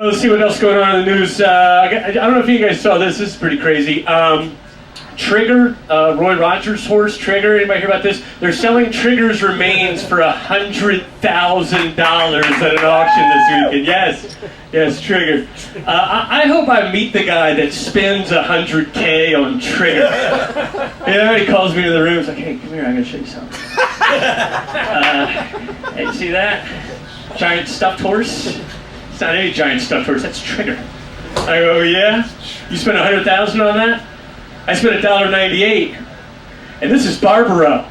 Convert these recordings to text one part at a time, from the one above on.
Let's see what else is going on in the news. I don't know if you guys saw this. This is pretty crazy. Trigger, Roy Rogers' horse, Trigger. Anybody hear about this? They're selling Trigger's remains for $100,000 at an auction this weekend. Yes, Trigger. I hope I meet the guy that spends $100K on Trigger. He calls me to the room. He's like, "Hey, come here. I'm gonna show you something." Hey, see that giant stuffed horse? It's not any giant stuffed horse. That's Trigger. I go, "Oh yeah? You spent $100,000 on that?" I spent $1.98, and this is Barbaro.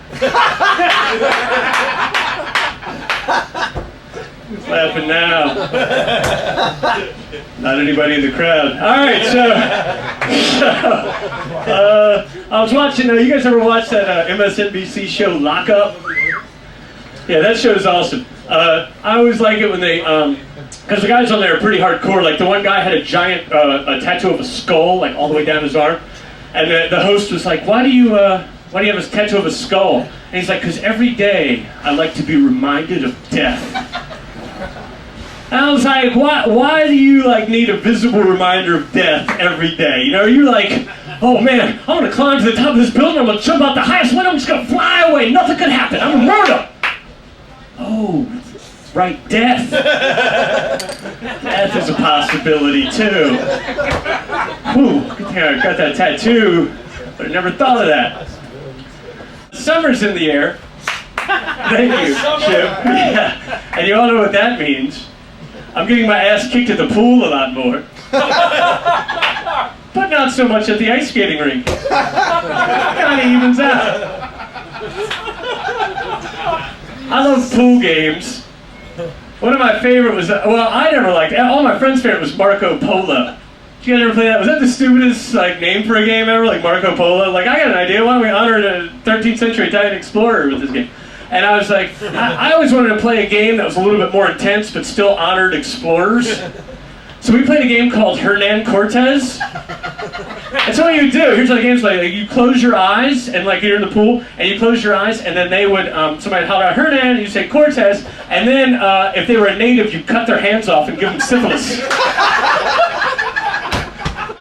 Who's laughing now? Not anybody in the crowd. All right, so I was watching. You guys ever watch that MSNBC show Lock Up? Yeah, that show is awesome. I always like it when they, because the guys on there are pretty hardcore. Like the one guy had a giant a tattoo of a skull, like all the way down his arm. And the host was like, why do you have a tattoo of a skull? And he's like, because every day I like to be reminded of death. And I was like, why do you need a visible reminder of death every day? You know, you're like, oh man, I'm going to climb to the top of this building, I'm going to jump out the highest window, I'm just going to fly away, nothing could happen, I'm a murder. Oh, right, death. Death is a possibility too. Whew, good thing I got that tattoo, but I never thought of that. Summer's in the air. Thank you, Chip. Yeah. And you all know what that means. I'm getting my ass kicked at the pool a lot more. But not so much at the ice skating rink. Kind of evens out. I love pool games. One of my favorite was, I never liked it. All my friends' favorite was Marco Polo. Did you guys ever play that? Was that the stupidest name for a game ever? Like Marco Polo? I got an idea. Why don't we honor the 13th century Italian explorer with this game? And I was like, I always wanted to play a game that was a little bit more intense but still honored explorers. So we played a game called Hernan Cortez. And so what you would do, here's how the game's like, you close your eyes, and you're in the pool, and you close your eyes, and then they would, somebody would holler out Hernan, and you say Cortez, and then if they were a native, you cut their hands off and give them syphilis.